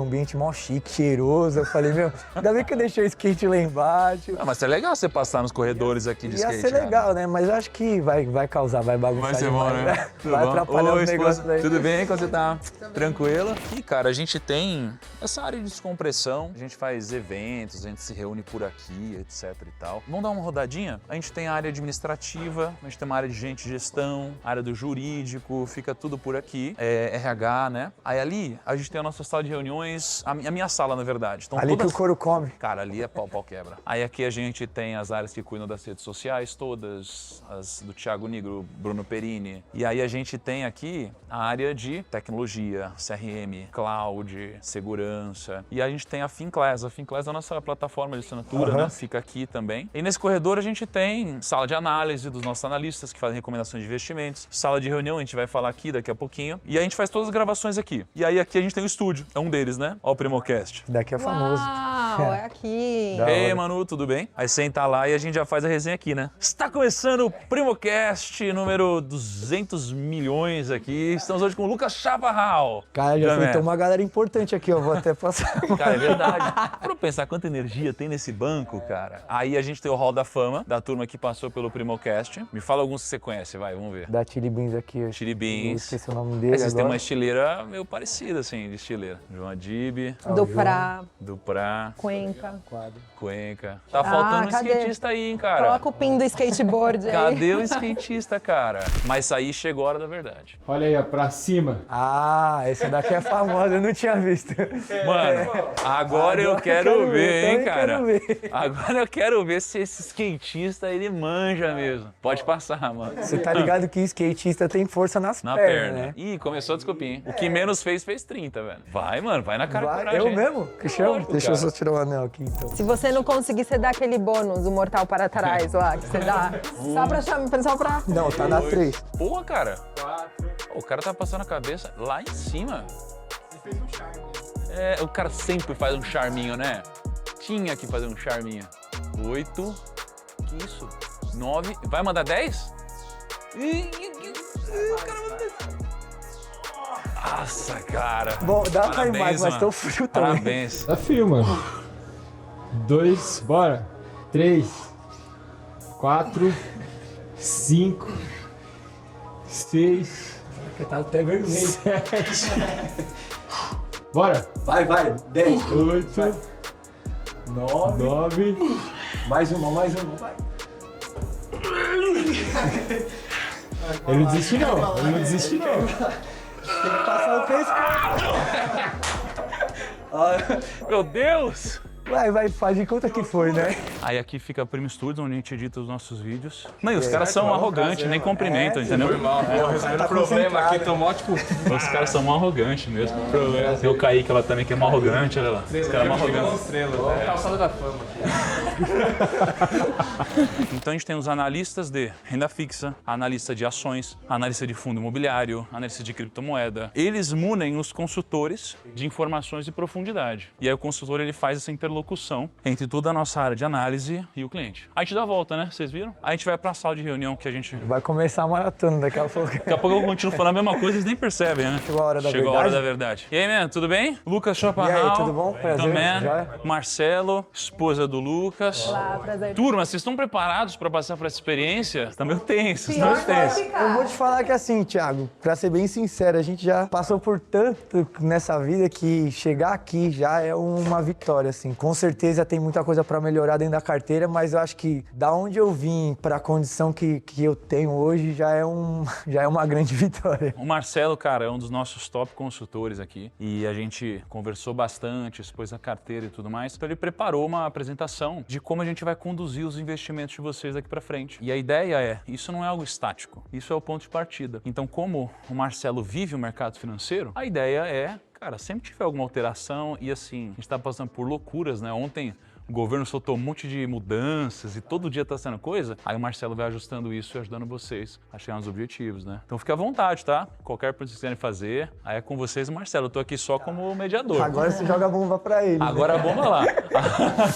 ambiente mó chique, cheiroso, eu falei, ainda bem que eu deixei o skate lá embaixo. Mas é legal você passar nos corredores aqui de skate. Ia ser legal, né? Mas eu acho que vai causar, vai bagunçar Vai ser demais, bom, né? Vai atrapalhar os negócios aí. Tudo bem? Como você tá? Tranquila? E, cara, a gente tem essa área de descompressão. A gente faz eventos, a gente se reúne por aqui, etc e tal. Vamos dar uma rodadinha? A gente tem a área administrativa, a gente tem uma área de gente de gestão, área do jurídico, fica tudo por aqui. RH, né? Aí ali, a gente tem a nossa sala de reuniões, a minha sala, na verdade. Então, ali que o couro come. Cara, ali é pau quebra. Aí aqui a gente tem as áreas que cuidam das redes sociais todas, as do Thiago Nigro, Bruno Perini. E aí a gente tem aqui a área de tecnologia, CRM, cloud, segurança. E a gente tem a Finclass. A Finclass é a nossa plataforma de assinatura, né? Fica aqui também. E nesse corredor a gente tem sala de análise dos nossos analistas que fazem recomendações de investimentos, sala de reunião, a gente vai falar aqui daqui a pouquinho. E a gente faz todas as gravações aqui. E aí aqui a gente tem o estúdio, é um deles, né? Ó o Primocast. Daqui é famoso. Uau, é aqui. Da Ei, hora. Manu, tudo bem? Aí senta lá e a gente já faz a resenha aqui, né? Está começando o Primocast número 200 milhões aqui. Estamos hoje com o Lucas Chaparral. Cara, já Também. foi uma galera importante aqui, ó. Vou até passar. Cara, é verdade. Pra pensar quanta energia tem nesse banco, cara. Aí a gente tem o Hall da Fama, da turma que passou pelo Primocast. Me fala alguns que você conhece, vai, vamos ver. Da Chili Beans aqui, ó. Chili Eu Beans. esqueci o nome dele Vocês têm agora. uma estileira meio parecida, assim, de estileira. João Adib, Do Pra, Duprá, Cuenca. Cuenca. Tá faltando um cadê? skatista aí, hein, cara. Coloca o pin do skateboard aí. Cadê o skatista, cara? Mas aí chegou a hora da verdade. Olha aí, ó, pra cima. Ah, esse daqui é famoso, eu não tinha visto. Mano, agora eu quero ver, hein, também cara? quero ver. Agora eu quero ver se esse skatista, ele manja mesmo. Pode passar, mano. Você tá ligado que skatista tem força nas Na pernas, perna. né? Ih, começou a desculpinha, hein? O que menos fez 30, velho. Vai, mano, vai na cara e Vai, coragem. eu hein? mesmo? Que chama? Lógico, Deixa eu cara. só tirar o anel aqui, então. Se você não conseguir, você dá aquele bônus do Mortal para trás lá, que você dá. Só pra chamar, só pra... Não, tá na 3. Porra, cara. O cara tá passando a cabeça lá em cima. É, o cara sempre faz um charminho, né? Tinha que fazer um charminho. 8. Que isso? 9. Vai mandar 10? O cara mandou 10. Nossa, cara. Bom, dá pra ir Parabéns, mais, mas mano. tô frio também. Parabéns. Desafio, mano. 2, bora. 3, 4, 5, 6, Tá até vermelho. 7. Bora. Vai, 10. 8, 9. Mais uma, vai. Ele não desiste não, ele não desiste não. Tem que passar o pescoço. Meu Deus! Vai, faz de conta que foi, né? Aí aqui fica a Primo Studios, onde a gente edita os nossos vídeos. Não, e os caras são arrogantes, nem cumprimentam, entendeu? Tá problema aqui, tomou tipo... Os caras são mal arrogantes mesmo. Tem o Kaique lá também, que é mal arrogante, olha lá. Os caras mal arrogantes. Calçada da fama aqui. Então a gente tem os analistas de renda fixa, analista de ações, analista de fundo imobiliário, analista de criptomoeda. Eles munem os consultores de informações de profundidade. E aí o consultor ele faz essa interlocução entre toda a nossa área de análise e o cliente. A gente dá a volta, né? Vocês viram? Aí a gente vai pra sala de reunião que a gente... Vai começar a maratona daqui a pouco. Daqui a pouco eu continuo falando a mesma coisa, eles nem percebem, né? Chegou a hora da Chegou a hora da verdade. verdade. E aí, man, tudo bem? Lucas Chaparral. E aí, tudo bom? Prazer, Também. já? Marcelo, esposa do Lucas. Olá, prazer. Turma, vocês estão preparados para passar por essa experiência? Tá meio tenso, Pior estão que vai tensos. ficar. Eu vou te falar que assim, Thiago, pra ser bem sincero, a gente já passou por tanto nessa vida que chegar aqui já é uma vitória, assim. Com certeza tem muita coisa pra melhorar dentro da carteira, mas eu acho que da onde eu vim pra condição que eu tenho hoje já é uma grande vitória. O Marcelo, cara, é um dos nossos top consultores aqui e a gente conversou bastante, expôs a carteira e tudo mais. Então ele preparou uma apresentação de como a gente vai conduzir os investimentos de vocês daqui pra frente. E a ideia é, isso não é algo estático, isso é o ponto de partida. Então como o Marcelo vive o mercado financeiro, a ideia é, cara, sempre que tiver alguma alteração e assim, a gente tá passando por loucuras, né? Ontem o governo soltou um monte de mudanças e todo dia tá sendo coisa, aí o Marcelo vai ajustando isso e ajudando vocês a chegar nos objetivos, né? Então fica à vontade, tá? Qualquer coisa que vocês quiserem fazer, aí é com vocês e o Marcelo. Eu tô aqui só como mediador. Agora você joga a bomba pra ele. Agora a bomba lá.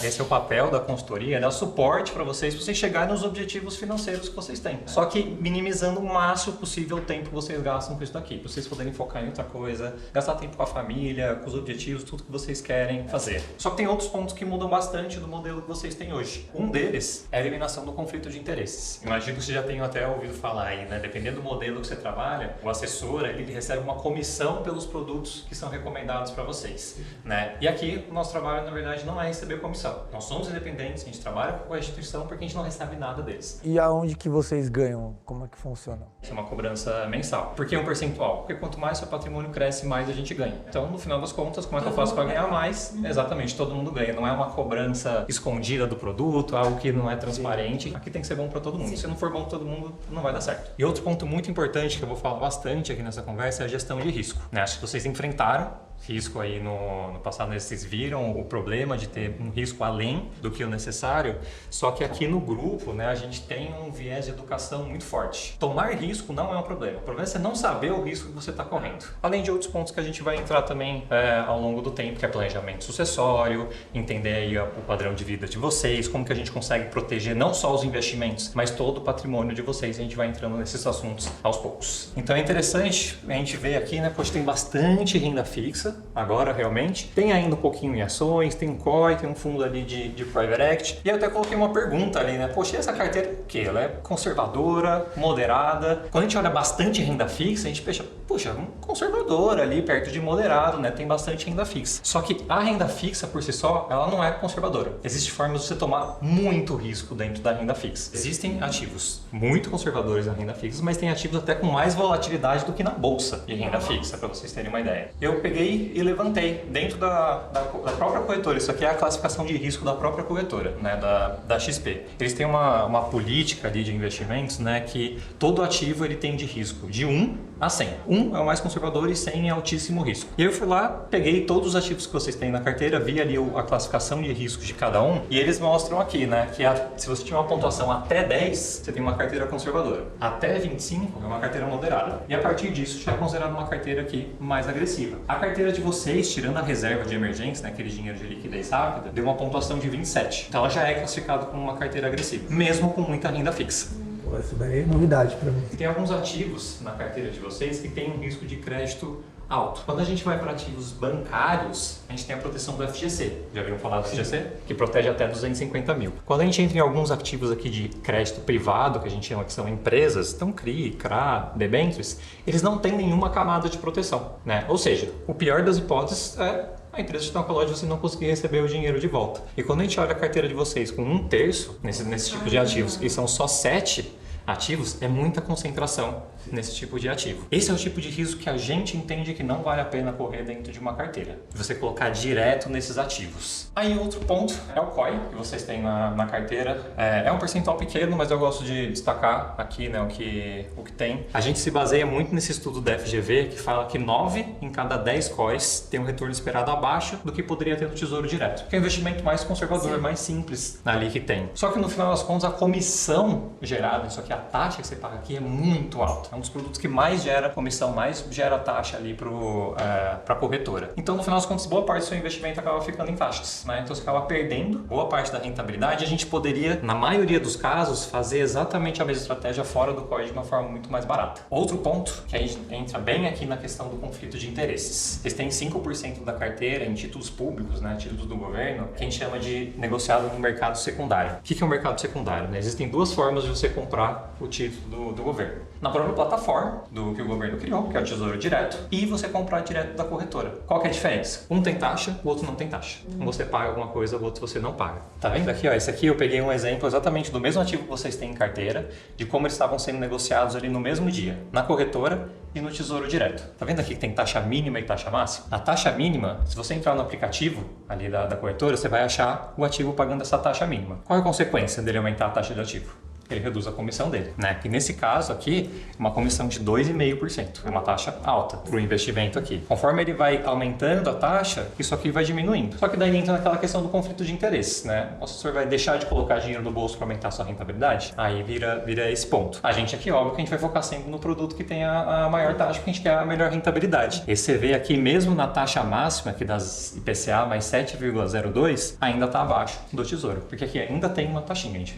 Esse é o papel da consultoria, dar suporte para vocês chegarem nos objetivos financeiros que vocês têm. Só que minimizando o máximo possível o tempo que vocês gastam com isso daqui, para vocês poderem focar em outra coisa, gastar tempo com a família, com os objetivos, tudo que vocês querem fazer. Só que tem outros pontos que mudam bastante do modelo que vocês têm hoje. Um deles é a eliminação do conflito de interesses. Imagino que vocês já tenham até ouvido falar aí, né? Dependendo do modelo que você trabalha, o assessor ele recebe uma comissão pelos produtos que são recomendados para vocês, né? E aqui o nosso trabalho na verdade não é receber comissão. Nós somos independentes, a gente trabalha com a instituição porque a gente não recebe nada deles. E aonde que vocês ganham? Como é que funciona? Isso é uma cobrança mensal. Por que um percentual? Porque quanto mais seu patrimônio cresce, mais a gente ganha. Então, no final das contas, como é que eu faço para ganhar mais? Exatamente, todo mundo ganha. Não é uma cobrança segurança escondida do produto, algo que não é transparente. Aqui tem que ser bom para todo mundo. Se não for bom para todo mundo, não vai dar certo. E outro ponto muito importante que eu vou falar bastante aqui nessa conversa é a gestão de risco, né? Acho que vocês enfrentaram risco aí no passado, vocês viram o problema de ter um risco além do que o necessário, só que aqui no grupo, né, a gente tem um viés de educação muito forte. Tomar risco não é um problema, o problema é você não saber o risco que você está correndo. Além de outros pontos que a gente vai entrar também ao longo do tempo, que é planejamento sucessório, entender aí o padrão de vida de vocês, como que a gente consegue proteger não só os investimentos, mas todo o patrimônio de vocês, a gente vai entrando nesses assuntos aos poucos. Então é interessante a gente ver aqui, né, poxa, tem bastante renda fixa, agora realmente. Tem ainda um pouquinho em ações, tem um COI, tem um fundo ali de Private Equity. E eu até coloquei uma pergunta ali, né? Poxa, e essa carteira o quê? Ela é conservadora, moderada? Quando a gente olha bastante renda fixa, a gente pensa, puxa, conservadora ali, perto de moderado, né? Tem bastante renda fixa. Só que a renda fixa por si só, ela não é conservadora. Existem formas de você tomar muito risco dentro da renda fixa. Existem ativos muito conservadores na renda fixa, mas tem ativos até com mais volatilidade do que na bolsa de renda fixa, para vocês terem uma ideia. Eu peguei e levantei dentro da própria corretora. Isso aqui é a classificação de risco da própria corretora, né, da XP. Eles têm uma política ali de investimentos, né, que todo ativo ele tem de risco de 1 a 100. 1 é o mais conservador e 100 é altíssimo risco. E eu fui lá, peguei todos os ativos que vocês têm na carteira, vi ali a classificação de riscos de cada um e eles mostram aqui, né, que se você tiver uma pontuação até 10, você tem uma carteira conservadora. Até 25 é uma carteira moderada. E a partir disso já é considerado uma carteira aqui mais agressiva. A carteira de vocês, tirando a reserva de emergência, né, aquele dinheiro de liquidez rápida, deu uma pontuação de 27. Então ela já é classificada como uma carteira agressiva, mesmo com muita renda fixa. Pô, isso daí é novidade para mim. Tem alguns ativos na carteira de vocês que têm um risco de crédito alto. Quando a gente vai para ativos bancários, a gente tem a proteção do FGC. Já viram falar do FGC? Que protege até 250 mil. Quando a gente entra em alguns ativos aqui de crédito privado, que a gente chama que são empresas, então CRI, CRA, debêntures, eles não têm nenhuma camada de proteção, né? Ou seja, o pior das hipóteses é a empresa te dá um calote de você não conseguir receber o dinheiro de volta. E quando a gente olha a carteira de vocês com 1/3 nesse tipo de ativos e são só 7 ativos, é muita concentração nesse tipo de ativo. Esse é o tipo de risco que a gente entende que não vale a pena correr dentro de uma carteira. Você colocar direto nesses ativos. Aí outro ponto é o COI, que vocês têm na carteira. É um percentual pequeno, mas eu gosto de destacar aqui, né, o que tem. A gente se baseia muito nesse estudo da FGV, que fala que 9 em cada 10 COIs tem um retorno esperado abaixo do que poderia ter no Tesouro Direto. Que é um investimento mais conservador, sim, mais simples ali que tem. Só que no final das contas, a comissão gerada, isso aqui, a taxa que você paga aqui é muito alta. É um dos produtos que mais gera comissão, mais gera taxa ali para a corretora. Então, no final das contas, boa parte do seu investimento acaba ficando em taxas, né? Então, você acaba perdendo boa parte da rentabilidade. A gente poderia, na maioria dos casos, fazer exatamente a mesma estratégia fora do COI de uma forma muito mais barata. Outro ponto, que a gente entra bem aqui na questão do conflito de interesses. Vocês têm 5% da carteira em títulos públicos, né? Títulos do governo, que a gente chama de negociado no mercado secundário. O que é o mercado secundário, né? Existem duas formas de você comprar o título do governo. Na própria plataforma que o governo criou, que é o Tesouro Direto, e você comprar direto da corretora. Qual que é a diferença? Um tem taxa, o outro não tem taxa. Um você paga alguma coisa, o outro você não paga. Tá vendo aqui? Ó, esse aqui eu peguei um exemplo exatamente do mesmo ativo que vocês têm em carteira, de como eles estavam sendo negociados ali no mesmo dia, na corretora e no Tesouro Direto. Tá vendo aqui que tem taxa mínima e taxa máxima? A taxa mínima, se você entrar no aplicativo ali da corretora, você vai achar o ativo pagando essa taxa mínima. Qual é a consequência dele aumentar a taxa de ativo? Ele reduz a comissão dele, né? Que nesse caso aqui, é uma comissão de 2,5%. É uma taxa alta para o investimento aqui. Conforme ele vai aumentando a taxa, isso aqui vai diminuindo. Só que daí entra naquela questão do conflito de interesses, né? O assessor vai deixar de colocar dinheiro no bolso para aumentar a sua rentabilidade? Aí vira esse ponto. A gente aqui, óbvio, que a gente vai focar sempre no produto que tem a maior taxa, porque a gente quer a melhor rentabilidade. E você vê aqui, mesmo na taxa máxima, aqui das IPCA mais 7,02, ainda está abaixo do Tesouro. Porque aqui ainda tem uma taxinha. A gente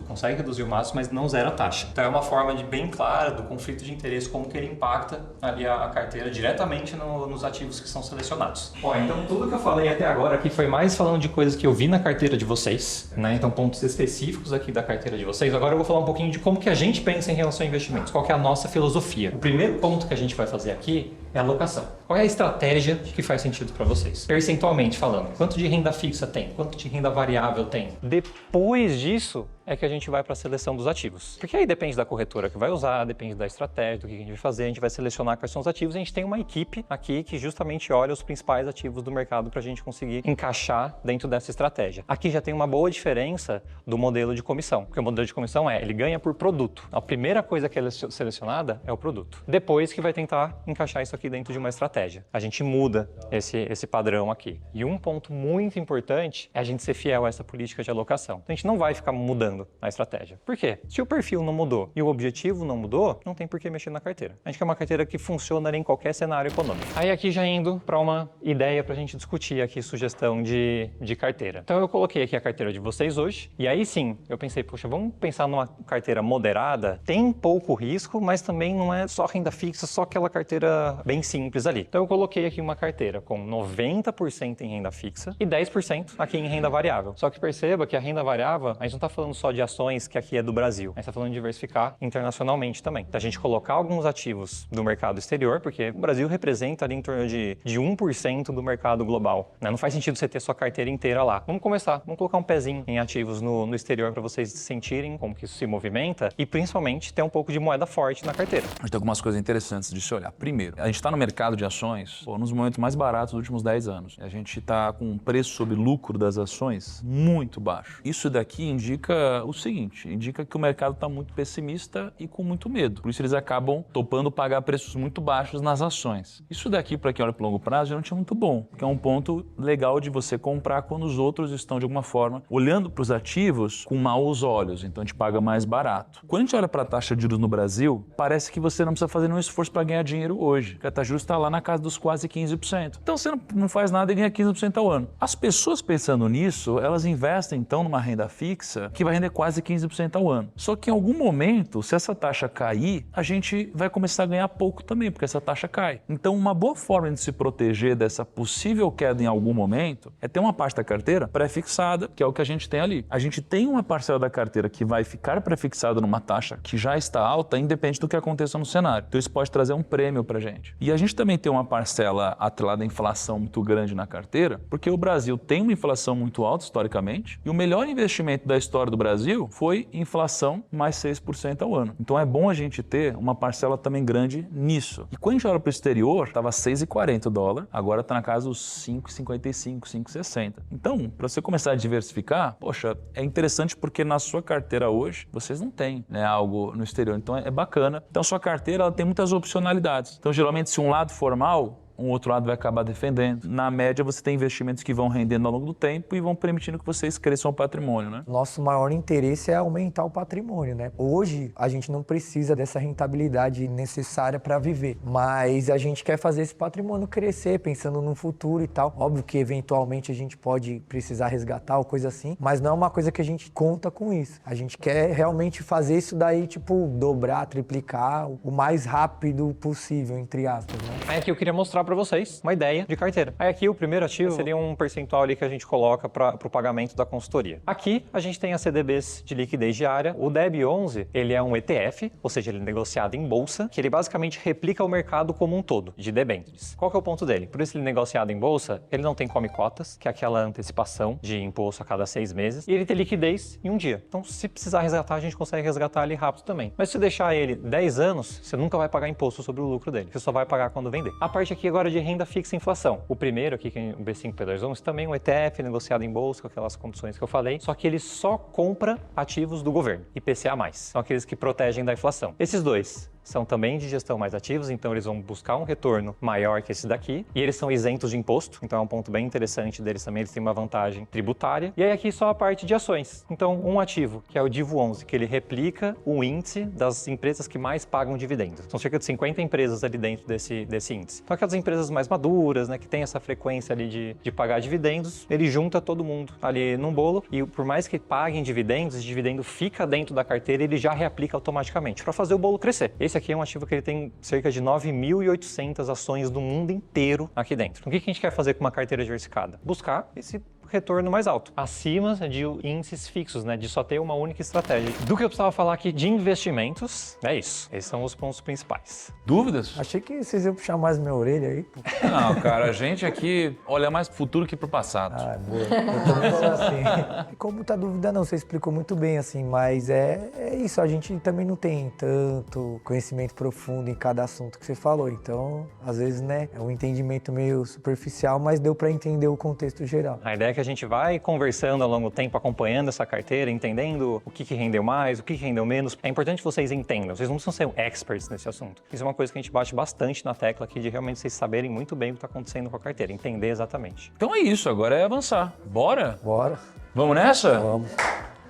consegue reduzir o mas não zera a taxa. Então é uma forma bem clara do conflito de interesse, como que ele impacta ali a carteira diretamente nos ativos que são selecionados. Bom, então tudo que eu falei até agora aqui foi mais falando de coisas que eu vi na carteira de vocês, né? Então pontos específicos aqui da carteira de vocês. Agora eu vou falar um pouquinho de como que a gente pensa em relação a investimentos, qual que é a nossa filosofia. O primeiro ponto que a gente vai fazer aqui é a alocação. Qual é a estratégia que faz sentido para vocês? Percentualmente falando, quanto de renda fixa tem? Quanto de renda variável tem? Depois disso, é que a gente vai para a seleção dos ativos. Porque aí depende da corretora que vai usar, depende da estratégia, do que a gente vai fazer, a gente vai selecionar quais são os ativos. A gente tem uma equipe aqui que justamente olha os principais ativos do mercado para a gente conseguir encaixar dentro dessa estratégia. Aqui já tem uma boa diferença do modelo de comissão, porque o modelo de comissão ele ganha por produto. A primeira coisa que é selecionada é o produto. Depois que vai tentar encaixar isso aqui dentro de uma estratégia. A gente muda esse padrão aqui. E um ponto muito importante é a gente ser fiel a essa política de alocação. A gente não vai ficar mudando a estratégia. Por quê? Se o perfil não mudou e o objetivo não mudou, não tem por que mexer na carteira. A gente quer uma carteira que funciona em qualquer cenário econômico. Aí aqui já indo para uma ideia para a gente discutir aqui sugestão de carteira. Então eu coloquei aqui a carteira de vocês hoje e aí sim, eu pensei, poxa, vamos pensar numa carteira moderada, tem pouco risco, mas também não é só renda fixa, só aquela carteira bem simples ali. Então eu coloquei aqui uma carteira com 90% em renda fixa e 10% aqui em renda variável. Só que perceba que a renda variável, a gente não está falando só de ações que aqui é do Brasil. A gente está falando de diversificar internacionalmente também. Da gente colocar alguns ativos do mercado exterior, porque o Brasil representa ali em torno de 1% do mercado global. Né? Não faz sentido você ter sua carteira inteira lá. Vamos começar. Vamos colocar um pezinho em ativos no exterior para vocês sentirem como que isso se movimenta e principalmente ter um pouco de moeda forte na carteira. A gente tem algumas coisas interessantes de se olhar. Primeiro, a gente está no mercado de ações nos momentos mais baratos dos últimos 10 anos. A gente está com um preço sobre lucro das ações muito baixo. Isso daqui indica o seguinte, indica que o mercado está muito pessimista e com muito medo. Por isso eles acabam topando pagar preços muito baixos nas ações. Isso daqui, para quem olha para o longo prazo, já não tinha muito bom, porque é um ponto legal de você comprar quando os outros estão, de alguma forma, olhando para os ativos com maus olhos. Então a gente paga mais barato. Quando a gente olha para a taxa de juros no Brasil, parece que você não precisa fazer nenhum esforço para ganhar dinheiro hoje, porque a taxa de juros está lá na casa dos quase 15%. Então você não faz nada e ganha 15% ao ano. As pessoas pensando nisso, elas investem então numa renda fixa que vai render quase 15% ao ano. Só que em algum momento, se essa taxa cair, a gente vai começar a ganhar pouco também, porque essa taxa cai. Então uma boa forma de se proteger dessa possível queda em algum momento é ter uma parte da carteira pré-fixada, que é o que a gente tem ali. A gente tem uma parcela da carteira que vai ficar pré-fixada numa taxa que já está alta, independente do que aconteça no cenário. Então isso pode trazer um prêmio pra gente. E a gente também tem uma parcela atrelada à inflação muito grande na carteira, porque o Brasil tem uma inflação muito alta historicamente, e o melhor investimento da história do Brasil foi inflação mais 6% ao ano. Então é bom a gente ter uma parcela também grande nisso. E quando a gente olha para o exterior, estava 6,40 o dólar, agora está na casa dos 5,55, 5,60. Então, para você começar a diversificar, poxa, é interessante porque na sua carteira hoje, vocês não têm, né, algo no exterior. Então é bacana. Então sua carteira ela tem muitas opcionalidades. Então geralmente se um lado for mal, um outro lado vai acabar defendendo. Na média, você tem investimentos que vão rendendo ao longo do tempo e vão permitindo que vocês cresçam o patrimônio, né? Nosso maior interesse é aumentar o patrimônio, né? Hoje, a gente não precisa dessa rentabilidade necessária para viver, mas a gente quer fazer esse patrimônio crescer, pensando no futuro e tal. Óbvio que, eventualmente, a gente pode precisar resgatar ou coisa assim, mas não é uma coisa que a gente conta com isso. A gente quer realmente fazer isso daí, tipo, dobrar, triplicar o mais rápido possível, entre aspas, né? Aí aqui eu queria mostrar para vocês uma ideia de carteira. Aí aqui o primeiro ativo seria um percentual ali que a gente coloca para o pagamento da consultoria. Aqui a gente tem as CDBs de liquidez diária. O DEB11, ele é um ETF, ou seja, ele é negociado em bolsa, que ele basicamente replica o mercado como um todo, de debêntures. Qual que é o ponto dele? Por isso ele é negociado em bolsa, ele não tem come cotas, que é aquela antecipação de imposto a cada 6 meses, e ele tem liquidez em um dia. Então, se precisar resgatar, a gente consegue resgatar ali rápido também. Mas se deixar ele 10 anos, você nunca vai pagar imposto sobre o lucro dele. Você só vai pagar quando vender. A parte aqui agora de renda fixa e inflação. O primeiro aqui, que é o B5P211, também é um ETF negociado em bolsa, com aquelas condições que eu falei, só que ele só compra ativos do governo, IPCA+. São aqueles que protegem da inflação. Esses dois são também de gestão mais ativos, então eles vão buscar um retorno maior que esse daqui, e eles são isentos de imposto, então é um ponto bem interessante deles também, eles têm uma vantagem tributária. E aí aqui só a parte de ações. Então um ativo, que é o DIVO11, que ele replica o índice das empresas que mais pagam dividendos. São cerca de 50 empresas ali dentro desse índice. Então aquelas empresas mais maduras, né, que tem essa frequência ali de pagar dividendos, ele junta todo mundo ali num bolo, e por mais que paguem dividendos, esse dividendo fica dentro da carteira e ele já reaplica automaticamente, para fazer o bolo crescer. Esse aqui é um ativo que ele tem cerca de 9.800 ações do mundo inteiro aqui dentro. O que a gente quer fazer com uma carteira diversificada? Buscar esse retorno mais alto, acima de índices fixos, né? De só ter uma única estratégia. Do que eu precisava falar aqui de investimentos, é isso. Esses são os pontos principais. Dúvidas? Achei que vocês iam puxar mais minha orelha aí. Não, cara, a gente aqui olha mais pro futuro que pro passado. Ah, boa. Eu também sou assim. E como muita dúvida não, você explicou muito bem, assim, mas é isso, a gente também não tem tanto conhecimento profundo em cada assunto que você falou, então, às vezes, né, é um entendimento meio superficial, mas deu para entender o contexto geral. A ideia é que a gente vai conversando ao longo do tempo, acompanhando essa carteira, entendendo o que rendeu mais, o que rendeu menos. É importante que vocês entendam, vocês não precisam ser experts nesse assunto. Isso é uma coisa que a gente bate bastante na tecla aqui, de realmente vocês saberem muito bem o que está acontecendo com a carteira, entender exatamente. Então é isso, agora é avançar. Bora? Bora, Vamos nessa? vamos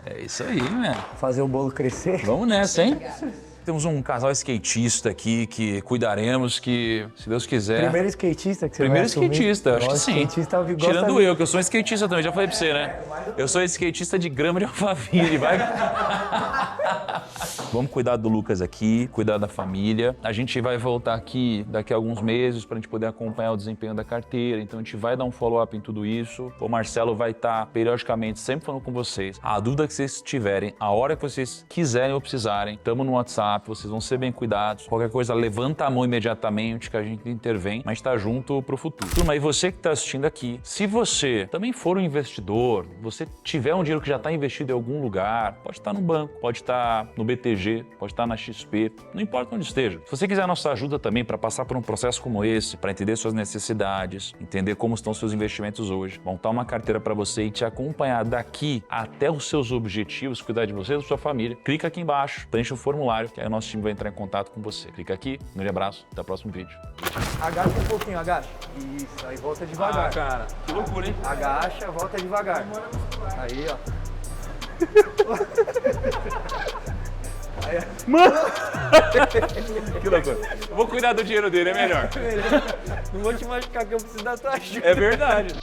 É isso aí, né? fazer o bolo crescer. Vamos nessa, hein? Temos um casal skatista aqui que cuidaremos, que, se Deus quiser... Primeiro skatista que você Primeiro vai assumir? skatista, acho que Nossa, sim. Skatista gosta Tirando de- eu, que eu sou um skatista também, já falei pra você, né? Eu sou skatista de grama de alfaville, vai... Vamos cuidar do Lucas aqui, cuidar da família. A gente vai voltar aqui daqui a alguns meses pra gente poder acompanhar o desempenho da carteira. Então a gente vai dar um follow-up em tudo isso. O Marcelo vai estar periodicamente sempre falando com vocês. A dúvida que vocês tiverem, a hora que vocês quiserem ou precisarem, estamos no WhatsApp, vocês vão ser bem cuidados. Qualquer coisa, levanta a mão imediatamente que a gente intervém, mas tá junto pro futuro. Turma, e você que tá assistindo aqui, se você também for um investidor, você tiver um dinheiro que já está investido em algum lugar, pode estar no banco, pode estar no BTG, pode estar na XP, não importa onde esteja. Se você quiser a nossa ajuda também para passar por um processo como esse, para entender suas necessidades, entender como estão seus investimentos hoje, montar uma carteira para você e te acompanhar daqui até os seus objetivos, cuidar de você e da sua família, clica aqui embaixo, preencha o formulário, que aí o nosso time vai entrar em contato com você. Clica aqui, um grande abraço, até o próximo vídeo. Agacha um pouquinho, agacha. Isso, aí volta devagar. cara, que loucura, hein? Agacha, volta devagar. Aí, ó. Que loucura. Eu vou cuidar do dinheiro dele, é melhor. Não vou te machucar que eu preciso da tua ajuda. É verdade.